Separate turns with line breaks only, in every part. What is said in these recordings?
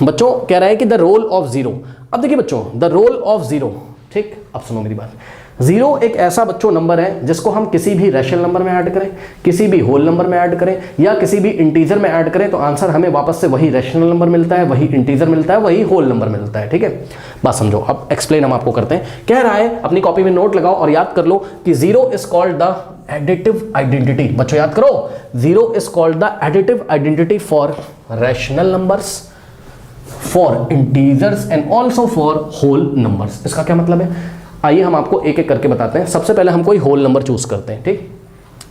बच्चों कह रहा है कि द रोल ऑफ जीरो। अब देखिए बच्चों, द रोल ऑफ जीरो, ठीक, अब सुनो मेरी बात। जीरो एक ऐसा बच्चों नंबर है जिसको हम किसी भी रैशनल नंबर में ऐड करें, किसी भी होल नंबर में ऐड करें या किसी भी इंटीजर में ऐड करें तो आंसर हमें वापस से वही रैशनल नंबर मिलता है, वही इंटीजर मिलता है, वही होल नंबर मिलता है। ठीक है, बात समझो। अब एक्सप्लेन हम आपको करते हैं। कह रहा है, अपनी कॉपी में नोट लगाओ और याद कर लो कि zero is called the additive identity. बच्चों याद करो, zero is called the additive identity for rational numbers, for integers and also for whole numbers. इसका क्या मतलब है, आइए हम आपको एक एक करके बताते हैं। सबसे पहले हम कोई होल नंबर चूज करते हैं। ठीक,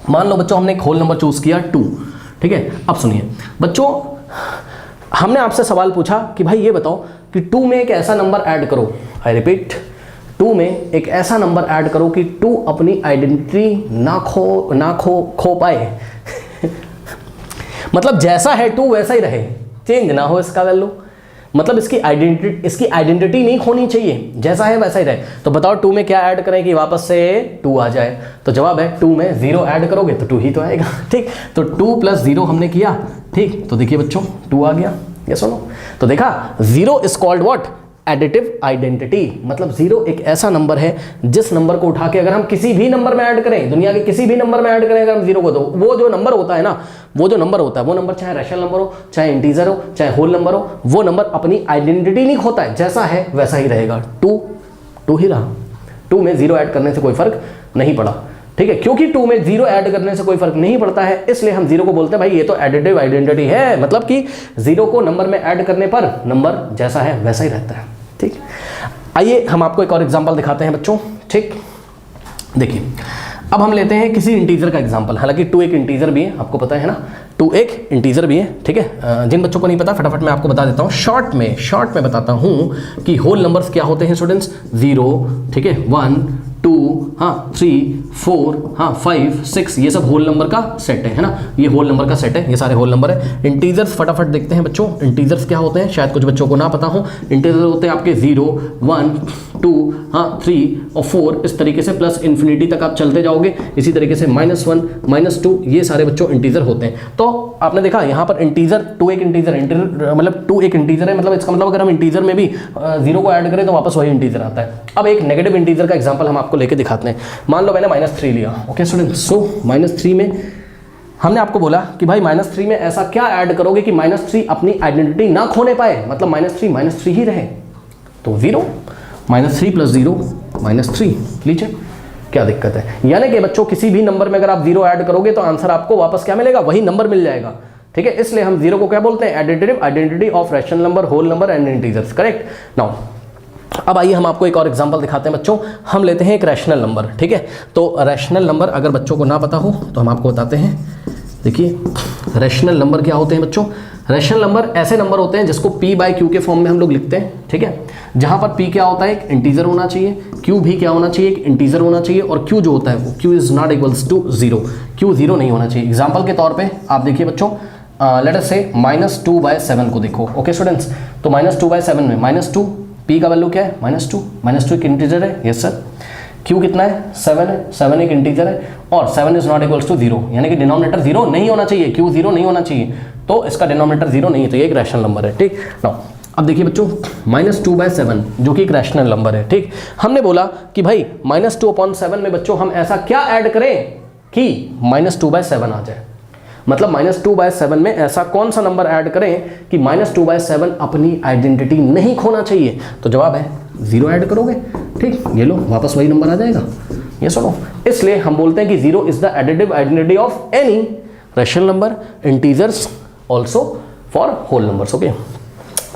मान लो बच्चों हमने एक होल नंबर चूज किया 2। ठीक है, अब सुनिए बच्चों, हमने आपसे सवाल पूछा कि भाई ये बताओ कि 2 में एक ऐसा नंबर ऐड करो, आई रिपीट 2 में एक ऐसा नंबर ऐड करो कि 2 अपनी आइडेंटिटी ना खो पाए मतलब जैसा है 2 वैसा ही रहे, चेंज ना हो इसका वैल्यू, मतलब इसकी आइडेंटिटी नहीं खोनी चाहिए, जैसा है वैसा ही रहे। तो बताओ 2 में क्या ऐड करें कि वापस से 2 आ जाए। तो जवाब है 2 में 0 ऐड करोगे तो 2 ही तो आएगा। ठीक, तो 2 + 0 हमने किया। ठीक, तो देखिए बच्चों 2 आ गया, ये सुनो। तो देखा, 0 is called what, additive identity. मतलब 0 एक ऐसा नंबर है जिस नंबर को उठा के अगर हम किसी भी नंबर में ऐड करें, दुनिया के किसी भी नंबर में ऐड करें अगर हम 0 को, तो वो जो नंबर होता है ना, वो जो नंबर होता है, वो नंबर चाहे रैशनल नंबर हो, चाहे इंटीजर हो, चाहे होल नंबर हो, वो नंबर अपनी आइडेंटिटी नहीं खोता है, जैसा है वैसा ही रहेगा। 2 ही रहा, 2 में 0 ऐड करने से कोई फर्क नहीं पड़ा। ठीक है, क्योंकि 2 में 0 ऐड करने से कोई फर्क नहीं पड़ता है, इसलिए हम 0 को बोलते हैं भाई ये तो एडिटिव आइडेंटिटी है। मतलब कि 0 को नंबर में ऐड करने पर नंबर जैसा है वैसा ही रहता है। ठीक, आइए हम आपको एक और एग्जांपल दिखाते हैं बच्चों। ठीक, देखिए अब हम लेते हैं किसी इंटीजर का एग्जांपल। हालांकि 2 एक इंटीजर भी है, आपको पता है ना, 2 एक इंटीजर भी है। ठीक है, जिन बच्चों को नहीं पता फटाफट मैं आपको बता देता हूँ, शॉर्ट में बताता हूँ कि होल नंबर्स क्या होते हैं स्टूडेंट्स। 0, ठीक है, 1, 2, हाँ 3, 4, हाँ 5, 6, ये सब होल नंबर का सेट है ना, ये होल नंबर का सेट है, ये सारे होल नंबर है। इंटीजर्स फटाफट देखते हैं बच्चों, इंटीजर्स क्या होते हैं, शायद कुछ बच्चों को ना पता हो। इंटीजर होते हैं आपके 0, 1, 2, हाँ 3 और 4, इस तरीके से प्लस इन्फिनिटी तक आप चलते जाओगे। इसी तरीके से -1, -2, ये सारे बच्चों इंटीजर होते हैं। तो आपने देखा यहाँ पर इंटीजर 2 एक इंटीजर मतलब 2 एक इंटीजर है, मतलब इसका मतलब अगर हम इंटीजर में भी 0 को ऐड करें तो वापस वही इंटीजर आता है। अब एक नेगेटिव इंटीजर का एग्जांपल हम आपको लेके दिखाते हैं। मान लो मैंने -3 लिया, ओके स्टूडेंट। सो -3 में हमने आपको बोला कि भाई -3 में ऐसा क्या ऐड करोगे कि -3 अपनी आइडेंटिटी ना खोने पाए, मतलब -3 ही रहे। तो 0, -3 + 0 -3, लीजिए क्या दिक्कत है। यानी कि बच्चों किसी भी नंबर में अगर आप 0 ऐड करोगे तो आंसर आपको वापस क्या मिलेगा, वही नंबर मिल जाएगा। ठीक है, इसलिए हम 0 को क्या बोलते हैं, additive identity of rational number, whole number and integers. Correct. Now अब आइए हम आपको एक और एग्जांपल दिखाते हैं बच्चों। हम लेते हैं एक रैशनल नंबर। ठीक है, तो रैशनल नंबर अगर बच्चों को ना पता हो तो हम आपको बताते हैं। देखिए रैशनल नंबर क्या होते हैं बच्चों, रैशनल नंबर ऐसे नंबर होते हैं जिसको p/q के फॉर्म में हम लोग लिखते हैं। ठीक है, जहां पर p क्या होता है, एक इंटीजर होना चाहिए, q भी क्या होना चाहिए, एक इंटीजर होना चाहिए, और q जो होता है वो q is not equals to 0, q 0 नहीं होना चाहिए। एग्जाम्पल के तौर पे आप देखिए बच्चों, लेट अस से -2/7 को देखो। ओके स्टूडेंट्स, तो -2/7 में -2, p का वैल्यू क्या है, -2 एक इंटीजर है, यस सर। q कितना है, 7 है, 7 एक इंटीजर है, और 7 इज नॉट इक्वल्स टू 0, यानी कि डिनोमिनेटर 0 नहीं होना चाहिए, q 0 नहीं होना चाहिए, तो इसका डिनोमिनेटर 0 नहीं है, तो ये एक रैशनल नंबर है। ठीक, नाउ अब देखिए बच्चों -2/7 जो कि एक रैशनल नंबर है। ठीक, हमने बोला कि भाई -2/7 में बच्चों हम ऐसा क्या ऐड करें कि -2/7 आ जाए, मतलब -2/7 में ऐसा कौन सा नंबर ऐड करें कि -2/7 अपनी आइडेंटिटी नहीं खोना चाहिए। तो जवाब है 0 ऐड करोगे। ठीक, ये लो वापस वही नंबर आ जाएगा, ये सुनो। इसलिए हम बोलते हैं कि 0 is the additive identity of any rational number, integers, also for whole numbers. Okay,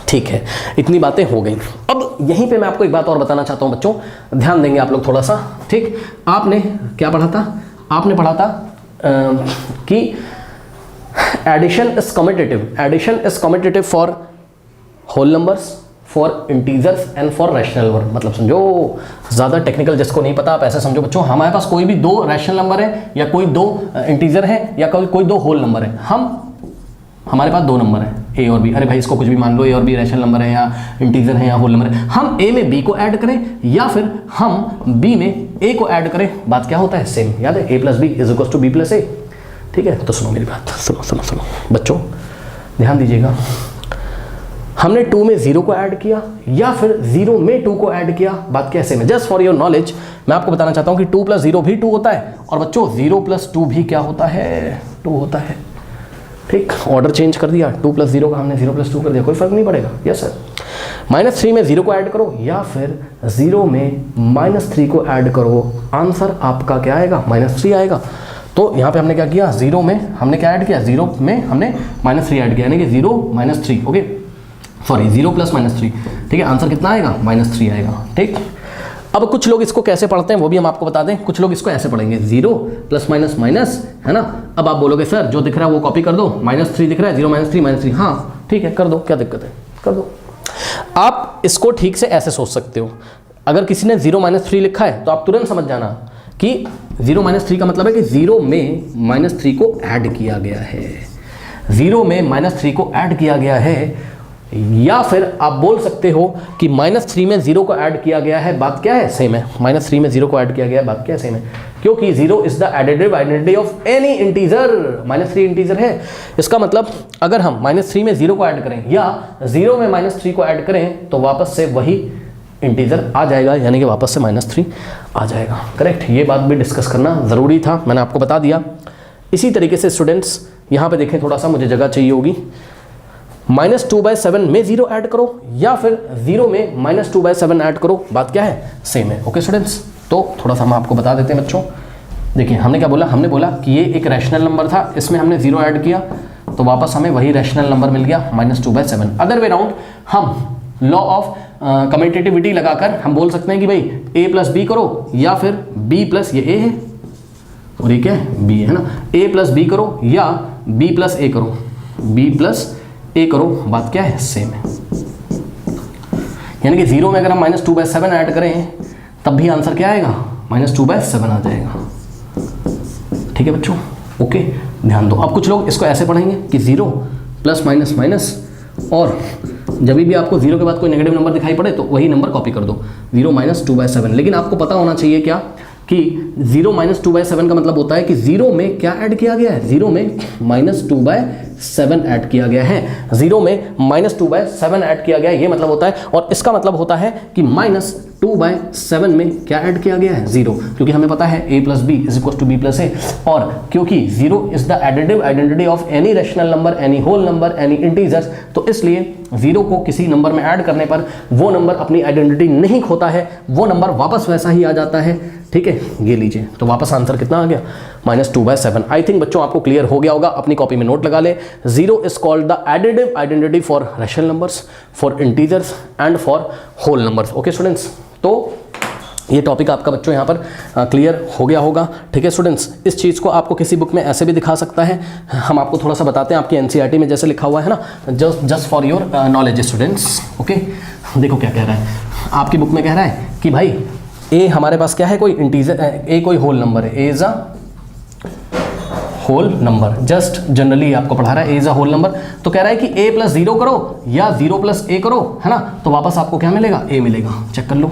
ठीक है, इतनी बातें हो गई। अब यहीं पे मैं आपको एक बात और बताना चाहता हूं बच्चों, ध्यान देंगे आप लोग थोड़ा सा। ठीक, आपने क्या पढ़ा था, आपने पढ़ा था कि addition is commutative for whole numbers, for integers and for rational number. मतलब समझो, ज़्यादा टेक्निकल जिसको नहीं पता आप ऐसे समझो बच्चों, हमारे पास कोई भी 2 रैशनल नंबर है या कोई 2 इंटीजर है या कोई 2 होल नंबर है, हमारे पास 2 नंबर है ए और बी। अरे भाई इसको कुछ भी मान लो, ए और बी रैशनल नंबर है या इंटीजर है या होल नंबर है। हम ए में बी को ऐड करें या फिर हम बी में ए को ऐड करें, बात क्या होता है, सेम। याद है, a + b is equal to b + a। ठीक है, तो सुनो मेरी बात, सुनो बच्चों, ध्यान दीजिएगा। हमने 2 में 0 को ऐड किया या फिर 0 में 2 को ऐड किया, बात कैसे में? जस्ट फॉर योर नॉलेज मैं आपको बताना चाहता हूं कि 2 + 0 भी 2 होता है और बच्चों 0 + 2 भी क्या होता है? 2 होता है। ठीक, ऑर्डर चेंज कर दिया, 2 + 0 का हमने 0 + 2 कर दिया, कोई फर्क नहीं पड़ेगा। Yes sir. -3 में 0 को ऐड करो या फिर 0 में -3 को ऐड करो, आंसर आपका क्या आएगा? -3 आएगा। तो यहाँ पे हमने क्या किया? 0 में हमने क्या ऐड किया? 0 में हमने -3 ऐड किया, यानी कि 0 - 3, ओके सॉरी 0 + -3, ठीक है। आंसर कितना आएगा? -3 आएगा। ठीक, अब कुछ लोग इसको कैसे पढ़ते हैं वो भी हम आपको बता दें। कुछ लोग इसको ऐसे पढ़ेंगे 0 + माइनस, है ना। अब आप बोलोगे सर जो दिख रहा है वो कॉपी कर दो, -3 दिख रहा है, 0 - 3 -3, हाँ ठीक है कर दो, क्या दिक्कत है, कर दो। आप इसको ठीक से ऐसे सोच सकते हो, अगर किसी ने 0 - 3 लिखा है तो आप तुरंत समझ जाना कि 0 - 3 का मतलब है कि 0 में -3 को ऐड किया गया है, 0 में -3 को ऐड किया गया है। या फिर आप बोल सकते हो कि -3 में 0 को ऐड किया गया है, बात क्या है? सेम है। -3 में 0 को ऐड किया गया है, बात क्या है? सेम है, क्योंकि 0 is the additive identity of any integer. -3 integer है, इसका मतलब अगर हम -3 में 0 को ऐड करें या 0 में -3 को ऐड करें तो वापस से वही इंटीजर आ जाएगा, यानी कि वापस से -3 आ जाएगा। करेक्ट, ये बात भी डिस्कस करना ज़रूरी था, मैंने आपको बता दिया। इसी तरीके से स्टूडेंट्स यहाँ पे देखें, थोड़ा सा मुझे जगह चाहिए होगी। -2/7 में 0 ऐड करो या फिर 0 में -2/7 ऐड करो, बात क्या है? सेम है। ओके स्टूडेंट्स, तो थोड़ा सा हम आपको बता देते हैं बच्चों। देखिए हमने क्या बोला? हमने बोला कि ये एक रैशनल नंबर था, इसमें हमने 0 ऐड किया तो वापस हमें वही रैशनल नंबर मिल गया -2/7। अदर वे राउंड हम लॉ ऑफ कम्यूटेटिविटी लगाकर हम बोल सकते हैं कि भाई a + b करो या फिर b + ये a है और ये क्या है? b है ना। a + b करो या b + a करो, b + a करो, बात क्या है? सेम है। यानी कि 0 में अगर हम -2/7 ऐड करें तब भी आंसर क्या आएगा? -2/7 आ जाएगा। ठीक है बच्चों, ओके ध्यान दो। अब कुछ लोग इसको ऐसे पढ़ेंगे कि 0 + माइनस और जब भी आपको 0 के बाद कोई नेगेटिव नंबर दिखाई पड़े तो वही नंबर कॉपी कर दो, 0 - 2/7। लेकिन आपको पता होना चाहिए क्या कि 0 - 2/7 का मतलब होता है कि 0 में क्या ऐड किया गया है? 0 में -2/7 ऐड किया गया है, 0 में -2/7 ऐड किया गया है, ये मतलब होता है। और इसका मतलब होता है कि -2/7 में क्या ऐड किया गया है? 0, क्योंकि हमें पता है a + b = b + a, और क्योंकि 0 is the additive identity of any rational number, any whole number, any integers, तो इसलिए 0 को किसी नंबर में ऐड करने पर वो नंबर अपनी आइडेंटिटी नहीं खोता है, वो नंबर वापस वैसा ही आ जाता है। ठीक है, ये लीजिए, तो वापस आंसर कितना आ गया? -2/7। आई थिंक बच्चों आपको क्लियर हो गया होगा, अपनी कॉपी में नोट लगा ले। 0 is called the additive identity for rational numbers, for integers and for whole numbers. Okay students, तो ये टॉपिक आपका बच्चों यहाँ पर क्लियर हो गया होगा। ठीक है स्टूडेंट्स, इस चीज़ को आपको किसी बुक में ऐसे भी दिखा सकता है, हम आपको थोड़ा सा बताते हैं, आपकी एनसीईआरटी में जैसे लिखा हुआ है ना, just for your knowledge students. Okay, देखो क्या कह रहा है, आपकी बुक में कह रहा है कि भाई ए हमारे पास क्या है? कोई इंटीजर, ए कोई होल नंबर है, A is a whole number. Just generally आपको पढ़ा रहा है, A is a whole number. तो कह रहा है कि a + 0 करो या 0 + a करो, है ना, तो वापस आपको क्या मिलेगा? a मिलेगा। चेक कर लो,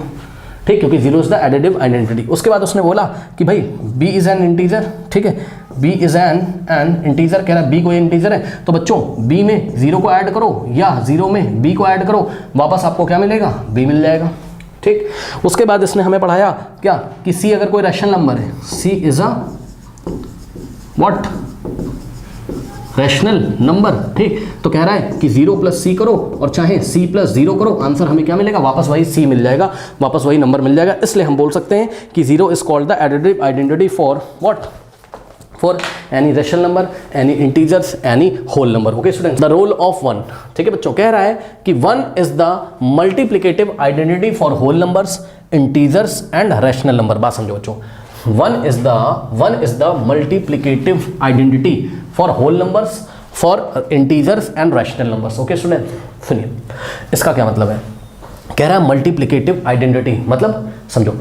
ठीक, क्योंकि 0 इज द एडिटिव आइडेंटिटी। उसके बाद उसने बोला कि भाई b इज एन इंटीजर, ठीक है, b इज एन इंटीजर, कह रहा है b कोई इंटीजर है, तो बच्चों b में 0 को ऐड करो या 0 में b को ऐड करो, वापस आपको क्या मिलेगा? b मिल जाएगा। ठीक, उसके बाद इसने हमें पढ़ाया क्या कि c अगर कोई रैशनल नंबर है, c is a what? Rational number. ठीक, तो कह रहा है कि 0 + c करो और चाहे c + 0 करो, आंसर हमें क्या मिलेगा? वापस वही c मिल जाएगा, वापस वही नंबर मिल जाएगा। इसलिए हम बोल सकते हैं कि 0 is called the additive identity for what? For any rational number, any integers, any whole number. Okay students, the role of 1, ठीक है बच्चों, कह रहा है कि 1 is the multiplicative identity for whole numbers, integers and rational number. बात समझो बच्चों, 1 is the multiplicative identity for whole numbers, for integers and rational numbers. Okay student, सुनिए इसका क्या मतलब है। कह रहा है मल्टीप्लिकेटिव आइडेंटिटी मतलब समझो,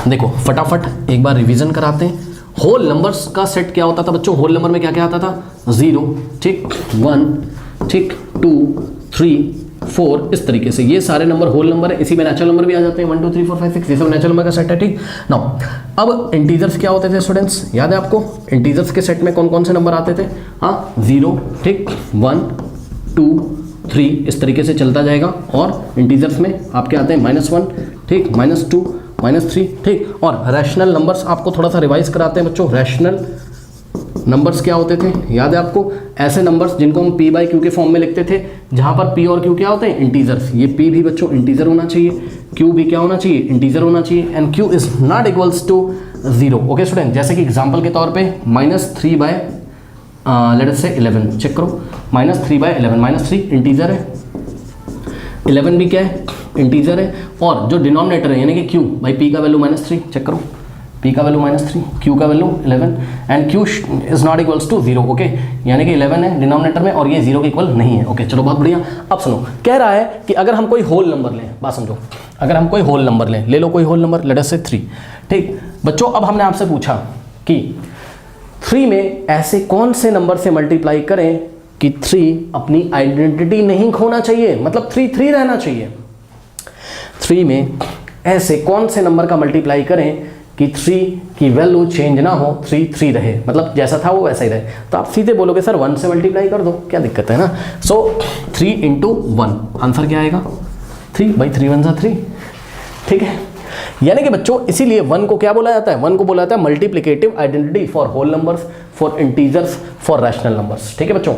देखो फटाफट एक बार रिवीजन कराते हैं। होल नंबर्स का सेट क्या होता था बच्चों? होल नंबर में क्या क्या आता था? 0, ठीक, 1, ठीक, 2, 3, 4, इस तरीके से ये सारे नंबर होल नंबर है। इसी में नेचुरल नंबर भी आ जाते हैं, 1 2 3 4 5 6, ये सब नेचुरल नंबर का सेट है। ठीक, नाउ अब इंटीजर्स क्या होते थे स्टूडेंट्स? याद है आपको इंटीजर्स के सेट में कौन कौन से नंबर आते थे? हाँ, 0, ठीक, 1, 2, 3 इस तरीके से चलता जाएगा। और इंटीजर्स में आपके आते हैं -1, ठीक, -2, -3, ठीक। और रैशनल नंबर्स आपको थोड़ा सा रिवाइज कराते हैं बच्चों। रैशनल नंबर्स क्या होते थे, याद है आपको? ऐसे नंबर्स जिनको हम p/q के फॉर्म में लिखते थे, जहां पर p और q क्या होते हैं, इंटीजर्स। ये p भी बच्चों इंटीजर होना चाहिए, q भी क्या होना चाहिए, इंटीजर होना चाहिए, and q is not equals to 0। Okay student, जैसे कि एग्जांपल के तौर पे -3/11 लेट अस से 11 चेक करो, -3/11, -3 इंटीजर है, 11 भी क्या है, इंटीजर है, और जो डिनोमिनेटर है यानी कि q भाई p का वैल्यू -3 चेक करो, p का वैल्यू -3, q का value 11, and q is not equals to 0। Okay, यानी कि 11 है डिनोमिनेटर में और ये 0 के इक्वल नहीं है। ओके चलो बहुत बढ़िया। अब सुनो, कह रहा है कि अगर हम कोई होल नंबर लें, बात समझो, अगर हम कोई होल नंबर लें, ले लो कोई होल नंबर, लेट अस से 3, ठीक बच्चों। अब हमने आपसे पूछा कि 3 में ऐसे कौन से नंबर से मल्टीप्लाई करें कि 3 अपनी आइडेंटिटी नहीं खोना चाहिए, मतलब 3 3 रहना चाहिए। 3 में ऐसे कौन से नंबर का मल्टीप्लाई करें कि 3 की वैल्यू चेंज ना हो, 3 3 रहे, मतलब जैसा था वो वैसा ही रहे। तो आप सीधे बोलोगे सर 1 से मल्टीप्लाई कर दो, क्या दिक्कत है ना। सो 3 × 1 आंसर क्या आएगा, 3 भाई 3 1 3, ठीक है। यानी कि बच्चों इसीलिए 1 को क्या बोला जाता है, 1 को बोला जाता है multiplicative identity for whole numbers, for integers, for rational numbers, ठीक है बच्चों।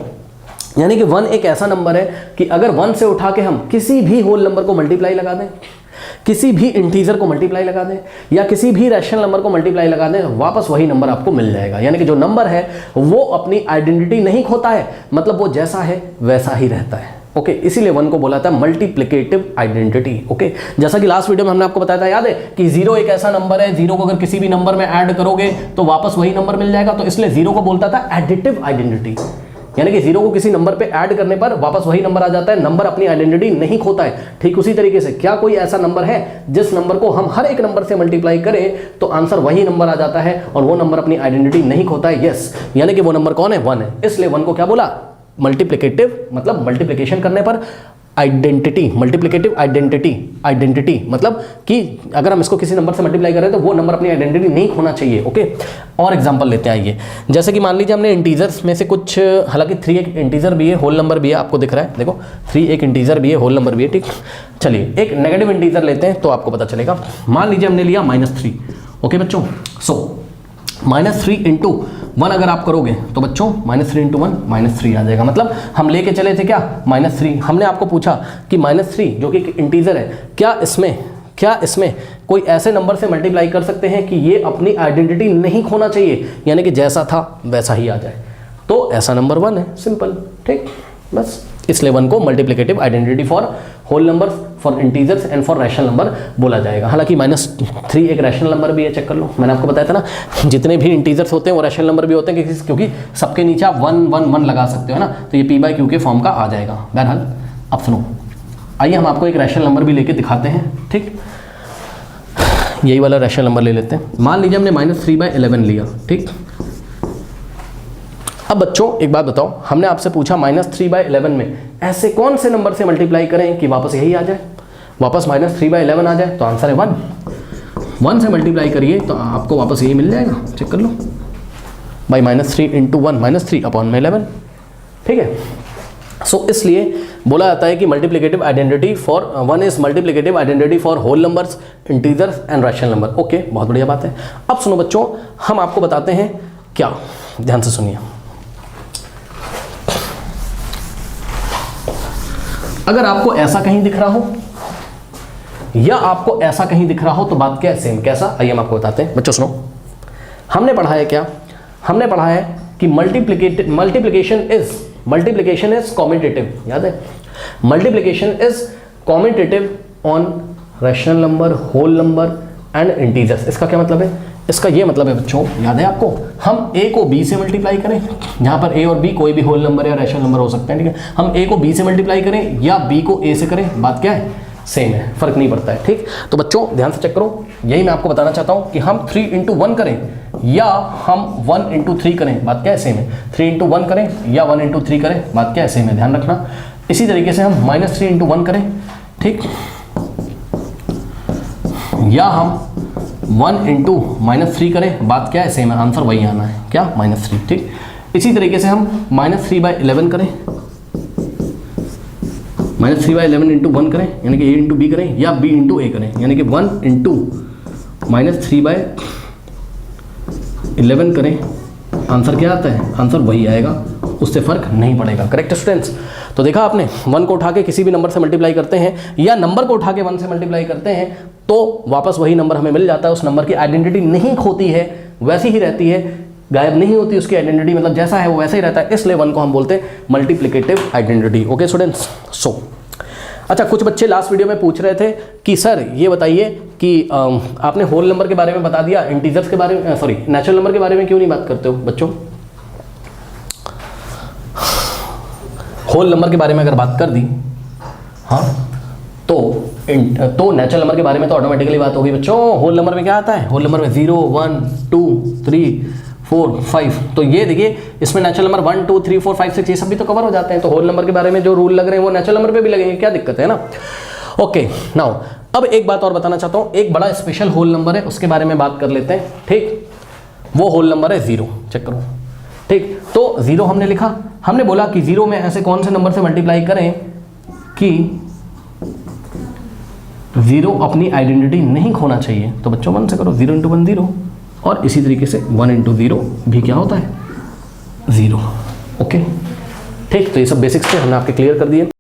यानी कि 1 एक ऐसा नंबर है कि अगर 1 से उठा के हम किसी भी होल नंबर को मल्टीप्लाई लगा दें, किसी भी इंटीजर को मल्टीप्लाई लगा दें, या किसी भी रैशनल नंबर को मल्टीप्लाई लगा दें, वापस वही नंबर आपको मिल जाएगा। यानी कि जो नंबर है वो अपनी आइडेंटिटी नहीं खोता है, मतलब वो जैसा है वैसा ही रहता है। ओके, इसीलिए 1 को बोला था मल्टीप्लिकेटिव आइडेंटिटी। ओके, जैसा कि लास्ट वीडियो में हमने आपको बताया था, याद है कि 0 एक ऐसा नंबर है, 0 को अगर किसी भी नंबर में ऐड करोगे तो वापस वही नंबर मिल जाएगा, तो इसलिए 0 को बोलता था एडिटिव आइडेंटिटी। यानी कि 0 को किसी नंबर पे ऐड करने पर वापस वही नंबर आ जाता है, नंबर अपनी आइडेंटिटी नहीं खोता है। ठीक उसी तरीके से क्या कोई ऐसा नंबर है जिस नंबर को हम हर एक नंबर से मल्टीप्लाई करें तो आंसर वही नंबर आ जाता है और वो नंबर अपनी आइडेंटिटी नहीं खोता है? यस, यानी कि वो नंबर कौन है, 1 है। इसलिए 1 को क्या बोला, मल्टीप्लिकेटिव, मतलब मल्टीप्लिकेशन करने पर आइडेंटिटी, मल्टीप्लिकेटिव आइडेंटिटी मतलब कि अगर हम इसको किसी नंबर से मल्टीप्लाई कर रहे हैं तो वो नंबर अपनी आइडेंटिटी नहीं खोना चाहिए। ओके, और एग्जांपल लेते हैं आइए। जैसे कि मान लीजिए हमने इंटीजर्स में से कुछ, हालांकि 3 एक इंटीजर भी है, होल नंबर भी है, आपको दिख रहा है, देखो 3 एक इंटीजर भी है, होल नंबर भी है, ठीक। चलिए एक नेगेटिव इंटीजर लेते हैं तो आपको पता चलेगा। मान लीजिए हमने लिया -3। ओके बच्चों, सो -3 × 1 अगर आप करोगे तो बच्चों -3 × 1 -3 आ जाएगा। मतलब हम लेके चले थे क्या, -3। हमने आपको पूछा कि -3 जो कि इंटीजर है, क्या इसमें कोई ऐसे नंबर से मल्टीप्लाई कर सकते हैं कि ये अपनी आइडेंटिटी नहीं खोना चाहिए, यानी कि जैसा था वैसा ही आ जाए। तो ऐसा नंबर 1 है, सिंपल, ठीक, बस। इसलिए 1 को multiplicative identity for whole numbers, for integers and for rational number बोला जाएगा। हालांकि -3 एक रैशनल नंबर भी है, चेक कर लो, मैंने आपको बताया था ना, जितने भी इंटीजर्स होते हैं वो रैशनल नंबर भी होते हैं, क्योंकि सबके नीचे आप 1 1 1 लगा सकते हो ना, तो ये p/q के फॉर्म का आ जाएगा। बहरहाल अब सुनो, आइए हम आपको एक रैशनल नंबर भी लेके दिखाते हैं, ठीक। यही वाला रैशनल नंबर ले लेते हैं। मान लीजिए हमने -3/11 लिया, ठीक। अब बच्चों एक बात बताओ, हमने आपसे पूछा -3/11 में ऐसे कौन से नंबर से मल्टीप्लाई करें कि वापस यही आ जाए, वापस -3/11 आ जाए, तो आंसर है 1। 1 से मल्टीप्लाई करिए तो आपको वापस यही मिल जाएगा, चेक कर लो भाई, -3 × 1 -3/11, ठीक है। सो इसलिए बोला जाता है कि multiplicative identity for 1 is multiplicative identity for whole numbers, integers and rational number. Okay, बहुत बढ़िया बात है। अब सुनो बच्चों, हम आपको बताते हैं क्या, ध्यान से सुनिए। अगर आपको ऐसा कहीं दिख रहा हो या आपको ऐसा कहीं दिख रहा हो तो बात क्या है, सेम। कैसा, आइए हम आपको बताते हैं। बच्चों सुनो, हमने पढ़ा है क्या, हमने पढ़ा है कि मल्टीप्लिकेशन इज कॉम्यूटेटिव, याद है, multiplication is commutative on rational number, whole number and integers. इसका क्या मतलब है, इसका ये मतलब है बच्चों, याद है आपको, हम a को b से मल्टीप्लाई करें, जहां पर a और b कोई भी होल नंबर या रैशनल नंबर हो सकते हैं, ठीक है। हम a को b से मल्टीप्लाई करें या b को a से करें, बात क्या है, सेम है, फर्क नहीं पड़ता है, ठीक। तो बच्चों ध्यान से चेक करो, यही मैं आपको बताना चाहता हूं कि हम 3 × 1 करें या हम 1 × 3 करें, बात क्या है, सेम है। 3 × 1 करें या 1 × 3 करें, बात क्या है, सेम है, ध्यान रखना। इसी तरीके से हम -3 × 1 करें, ठीक, या हम 1 × -3 करें, बात क्या है, सेम है, आंसर वही आना है, क्या, -3, ठीक। इसी तरीके से हम -3/11 करें -3/11 इंटू 1 करें यानी कि a इंटू बी करें, या b इंटू a करें यानी कि 1 इंटू -3/11 करें, आंसर क्या आता है? आंसर वही आएगा, उससे फर्क नहीं पड़ेगा। Correct students? तो देखा आपने, 1 को उठा के किसी भी नंबर से मल्टीप्लाई करते हैं या नंबर को उठा के 1 से मल्टीप्लाई करते हैं तो वापस वही नंबर हमें मिल जाता है। उस नंबर की आइडेंटिटी नहीं खोती है, वैसी ही रहती है, गायब नहीं होती उसकी आइडेंटिटी, मतलब जैसा है वो वैसा ही रहता है, इसलिए 1 को हम बोलते हैं multiplicative identity. Okay students? So अच्छा, कुछ बच्चे लास्ट वीडियो में पूछ रहे थे कि सर ये बताइए कि आपने होल नंबर के बारे में बता दिया, इंटीजर्स के बारे में, सॉरी नेचुरल नंबर के बारे में क्यों नहीं बात करते हो बच्चों? होल नंबर के बारे में अगर बात कर दी, हाँ, तो नेचुरल नंबर के बारे में तो ऑटोमेटिकली बात होगी बच्चों। होल नंबर में क्या आता है? होल नंबर में 0, 1, 2, 3, 4, 5, तो ये देखिए इसमें नेचुरल नंबर 1, 2, 3, 4, 5, 6 ये सब भी तो कवर हो जाते हैं। तो होल नंबर के बारे में जो रूल लग रहे हैं वो नेचुरल नंबर पे भी लगेंगे, क्या दिक्कत है ना? ओके नाउ, अब एक बात और बताना चाहता हूँ, एक बड़ा स्पेशल होल नंबर है, उसके बारे में बात कर लेते हैं। ठीक, वो होल नंबर है 0। चेक करो। ठीक, तो 0 हमने लिखा, हमने बोला कि 0 में ऐसे कौन से नंबर से मल्टीप्लाई करें कि 0 अपनी आइडेंटिटी नहीं खोना चाहिए। तो बच्चों 1 से करो, 0 इंटू 1 0, और इसी तरीके से 1 इंटू 0 भी क्या होता है? 0। ओके ठीक, तो ये सब बेसिक्स थे, हमने आपके क्लियर कर दिए।